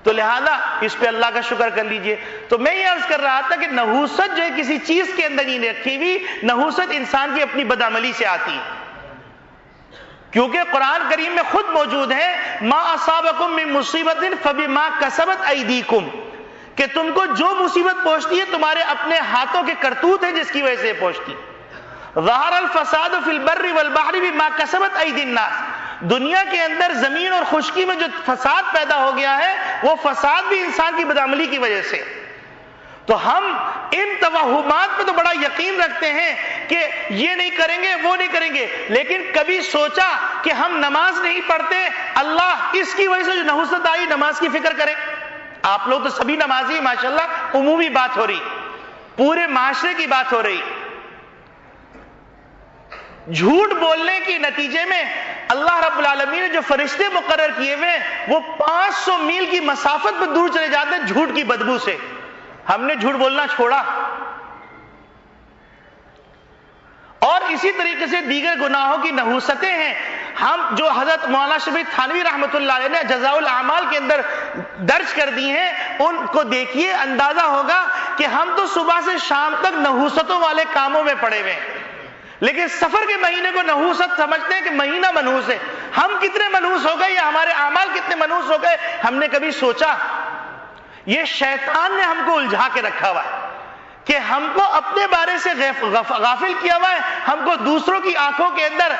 Speaker 1: تو لہذا اس پہ اللہ کا شکر کر لیجئے. تو میں یہ عرض کر رہا تھا کہ نحوست جو ہے کسی چیز کے اندر نہیں رکھی ہوئی، نحوست انسان کی اپنی بدعملی سے آتی ہے. کیونکہ قرآن کریم میں خود موجود ہے ما اصابکم من مصیبت فبما کسبت ایدیکم، کہ تم کو جو مصیبت پہنچتی ہے تمہارے اپنے ہاتھوں کے کرتوت ہیں جس کی وجہ سے پہنچتی. ظہر الفساد فی البر والبحر بما کسبت ایدی الناس، دنیا کے اندر زمین اور خشکی میں جو فساد پیدا ہو گیا ہے وہ فساد بھی انسان کی بدعملی کی وجہ سے. تو ہم ان توہمات پہ تو بڑا یقین رکھتے ہیں کہ یہ نہیں کریں گے وہ نہیں کریں گے، لیکن کبھی سوچا کہ ہم نماز نہیں پڑھتے، اللہ اس کی وجہ سے جو نحوست آئی نماز کی فکر کریں. آپ لوگ تو سبھی نمازی ماشاءاللہ، عمومی بات ہو رہی، پورے معاشرے کی بات ہو رہی. جھوٹ بولنے کے نتیجے میں اللہ رب العالمین نے جو فرشتے مقرر کیے ہوئے وہ 500 میل کی مسافت پر دور چلے جاتے ہیں جھوٹ کی بدبو سے. ہم نے جھوٹ بولنا چھوڑا. اور اسی طریقے سے دیگر گناہوں کی نحوستیں ہیں ہم جو حضرت مولانا شبیر تھانوی رحمۃ اللہ علیہ نے جزاء الاعمال کے اندر درج کر دی ہیں، ان کو دیکھیے اندازہ ہوگا کہ ہم تو صبح سے شام تک نحوستوں والے کاموں میں پڑے ہوئے ہیں، لیکن سفر کے مہینے کو نحوست سمجھتے ہیں کہ مہینہ منحوس ہے. ہم کتنے منحوس ہو گئے یا ہمارے اعمال کتنے منحوس ہو گئے، ہم نے کبھی سوچا؟ یہ شیطان نے ہم کو الجھا کے رکھا ہوا ہے کہ ہم کو اپنے بارے سے غافل کیا ہوا ہے. ہم کو دوسروں کی آنکھوں کے اندر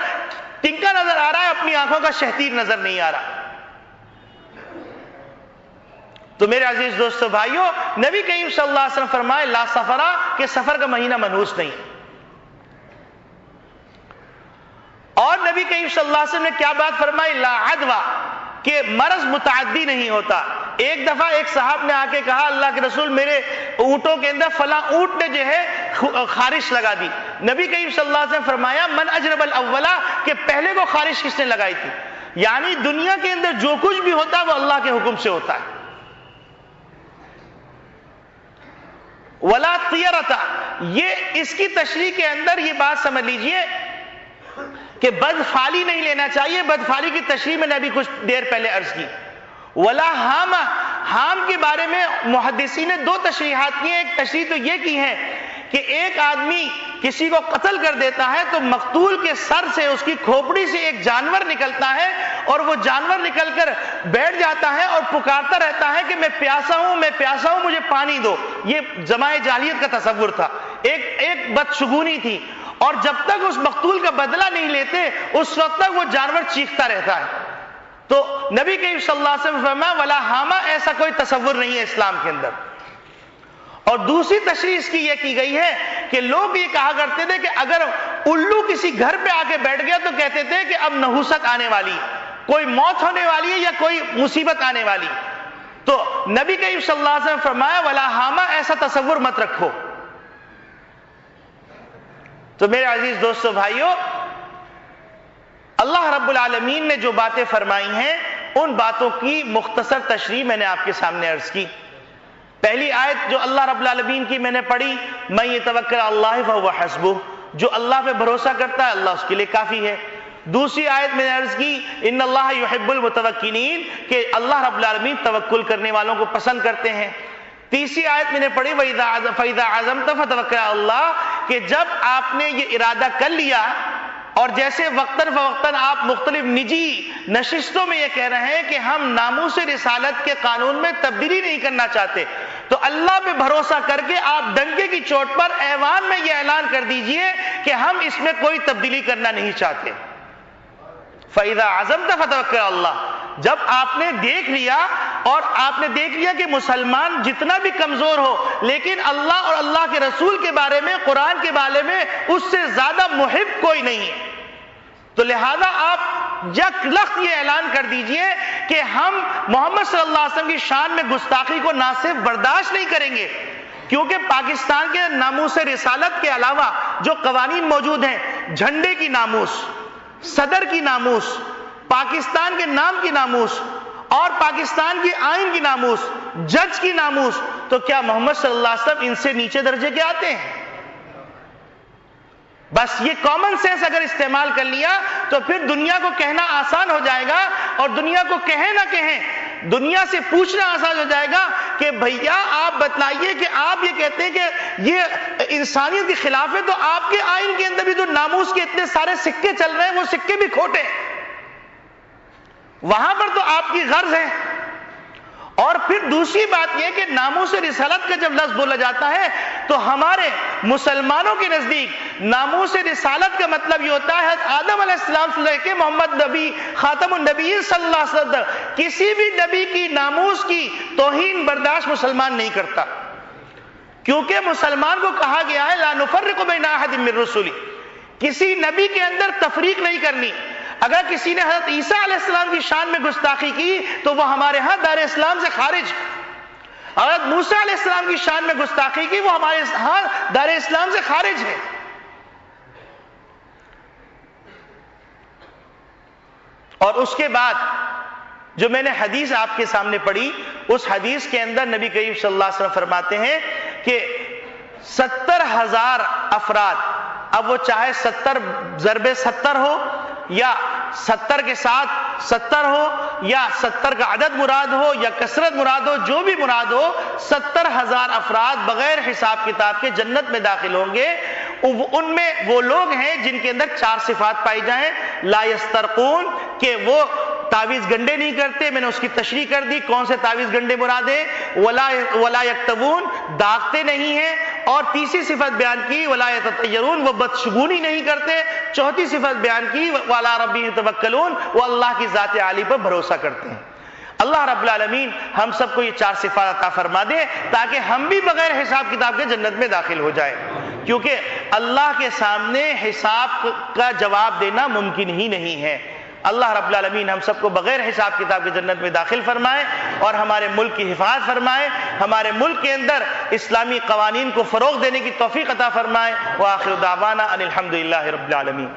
Speaker 1: ٹنکا نظر آ رہا ہے، اپنی آنکھوں کا شہتیر نظر نہیں آ رہا. تو میرے عزیز دوستو بھائیوں، نبی کریم صلی اللہ علیہ وسلم فرمائے لا سفرا، کہ سفر کا مہینہ منحوس نہیں. اور نبی کریم صلی اللہ علیہ وسلم نے کیا بات فرمائی؟ لا عدوہ، کہ مرض متعدی نہیں ہوتا. ایک دفعہ ایک صاحب نے آ کے کہا اللہ کے رسول میرے اونٹوں کے اندر فلاں اونٹ نے جو ہے خارش لگا دی. نبی کریم صلی اللہ علیہ وسلم فرمایا من اجرب الاولا، کہ پہلے کو خارش کس نے لگائی تھی؟ یعنی دنیا کے اندر جو کچھ بھی ہوتا ہے وہ اللہ کے حکم سے ہوتا ہے. ولا طیرتا، یہ اس کی تشریح کے اندر یہ بات سمجھ لیجئے کہ بدفعلی نہیں لینا چاہیے. بدفعلی کی تشریح میں نے ابھی کچھ دیر پہلے عرض کی. ولا ہام، ہام کے بارے میں محدثین نے دو تشریحات کی ہیں. ایک تشریح تو یہ کی ہے کہ ایک آدمی کسی کو قتل کر دیتا ہے تو مقتول کے سر سے، اس کی کھوپڑی سے ایک جانور نکلتا ہے اور وہ جانور نکل کر بیٹھ جاتا ہے اور پکارتا رہتا ہے کہ میں پیاسا ہوں، میں پیاسا ہوں، مجھے پانی دو. یہ زمانہ جاہلیت کا تصور تھا، ایک بدشگونی تھی. اور جب تک اس مقتول کا بدلہ نہیں لیتے اس وقت تک وہ جانور چیختا رہتا ہے. تو نبی کریم صلی اللہ علیہ وسلم فرمایا ولا ہاما، ایسا کوئی تصور نہیں ہے اسلام کے اندر. اور دوسری تشریح اس کی یہ کی گئی ہے کہ لوگ یہ کہا کرتے تھے کہ اگر الو کسی گھر پہ آ کے بیٹھ گیا تو کہتے تھے کہ اب نحوست آنے والی، کوئی موت ہونے والی ہے یا کوئی مصیبت آنے والی. تو نبی کریم صلی اللہ علیہ وسلم فرمایا ولا ہاما، ایسا تصور مت رکھو. تو میرے عزیز دوستو بھائیوں، اللہ رب العالمین نے جو باتیں فرمائی ہیں ان باتوں کی مختصر تشریح میں نے آپ کے سامنے عرض کی. پہلی آیت جو اللہ رب العالمین کی میں نے پڑھی، من یتوکل علی اللہ فہو حسبہ، جو اللہ پہ بھروسہ کرتا ہے اللہ اس کے لیے کافی ہے. دوسری آیت میں نے عرض کی ان اللہ یحب المتوکلین، کہ اللہ رب العالمین توکل کرنے والوں کو پسند کرتے ہیں. تیسری آیت میں نے پڑھی فَإِذَا عَزَمْتَ فَتَوَكَّلْ عَلَى اللَّهِ، کہ جب آپ نے یہ ارادہ کر لیا اور جیسے وقتاً فوقتاً آپ مختلف نجی نشستوں میں یہ کہہ رہے ہیں کہ ہم ناموس رسالت کے قانون میں تبدیلی نہیں کرنا چاہتے، تو اللہ پہ بھروسہ کر کے آپ ڈنکے کی چوٹ پر ایوان میں یہ اعلان کر دیجئے کہ ہم اس میں کوئی تبدیلی کرنا نہیں چاہتے. فَإِذَا عَزَمْتَ فَتَوَكَّلْ عَلَى اللَّهِ، جب آپ نے دیکھ لیا اور آپ نے دیکھ لیا کہ مسلمان جتنا بھی کمزور ہو لیکن اللہ اور اللہ کے رسول کے بارے میں، قرآن کے بارے میں اس سے زیادہ محب کوئی نہیں ہے، تو لہذا آپ یک لخت یہ اعلان کر دیجئے کہ ہم محمد صلی اللہ علیہ وسلم کی شان میں گستاخی کو نہ صرف برداشت نہیں کریں گے، کیونکہ پاکستان کے ناموس رسالت کے علاوہ جو قوانین موجود ہیں، جھنڈے کی ناموس، صدر کی ناموس، پاکستان کے نام کی ناموس اور پاکستان کی آئین کی ناموس، جج کی ناموس، تو کیا محمد صلی اللہ علیہ وسلم ان سے نیچے درجے کے آتے ہیں؟ بس یہ کامن سینس اگر استعمال کر لیا تو پھر دنیا کو کہنا آسان ہو جائے گا، اور دنیا کو کہیں نہ کہیں دنیا سے پوچھنا آسان ہو جائے گا کہ بھیا آپ بتلائیے کہ آپ یہ کہتے ہیں کہ یہ انسانیت کے خلاف ہے، تو آپ کے آئین کے اندر بھی جو ناموس کے اتنے سارے سکے چل رہے ہیں وہ سکے بھی کھوٹے، وہاں پر تو آپ کی غرض ہے۔ اور پھر دوسری بات یہ کہ ناموس رسالت کا جب لفظ بولا جاتا ہے تو ہمارے مسلمانوں کے نزدیک ناموس رسالت کا مطلب یہ ہوتا ہے حضرت آدم علیہ السلام سے لے کے محمد نبی خاتم النبی صلی اللہ علیہ وسلم کسی بھی نبی کی ناموس کی توہین برداشت مسلمان نہیں کرتا، کیونکہ مسلمان کو کہا گیا ہے لا نفرق بین احد من رسلی، کسی نبی کے اندر تفریق نہیں کرنی۔ اگر کسی نے حضرت عیسیٰ علیہ السلام کی شان میں گستاخی کی تو وہ ہمارے ہاں دار اسلام سے خارج، حضرت موسیٰ علیہ السلام کی شان میں گستاخی کی وہ ہمارے ہاں دار اسلام سے خارج ہے۔ اور اس کے بعد جو میں نے حدیث آپ کے سامنے پڑھی، اس حدیث کے اندر نبی کریم صلی اللہ علیہ وسلم فرماتے ہیں کہ 70,000 افراد، اب وہ چاہے 70 ضرب 70 ہو یا 70 کے ساتھ 70 ہو یا 70 کا عدد مراد ہو یا کثرت مراد ہو، جو بھی مراد ہو، 70,000 افراد بغیر حساب کتاب کے جنت میں داخل ہوں گے۔ ان میں وہ لوگ ہیں جن کے اندر 4 صفات پائی جائیں، لا یسترقون، کہ وہ تعویذ گنڈے نہیں کرتے، میں نے اس کی تشریح کر دی کون سے تعویذ گنڈے مراد ہیں، ولا یکتبون، داغتے نہیں ہیں، اور تیسری صفت بیان کی ولا یتطیرون، وہ بدشگونی نہیں کرتے، چوتھی صفت بیان کی وعلی ربہم یتوکلون، وہ اللہ کی ذات عالی پر بھروسہ کرتے ہیں۔ اللہ رب العالمین ہم سب کو یہ 4 صفات عطا فرما دے تاکہ ہم بھی بغیر حساب کتاب کے جنت میں داخل ہو جائیں، کیونکہ اللہ کے سامنے حساب کا جواب دینا ممکن ہی نہیں ہے۔ اللہ رب العالمین ہم سب کو بغیر حساب کتاب کے جنت میں داخل فرمائے اور ہمارے ملک کی حفاظت فرمائے، ہمارے ملک کے اندر اسلامی قوانین کو فروغ دینے کی توفیق عطا فرمائے۔ وآخر دعوانا ان الحمدللہ رب العالمین۔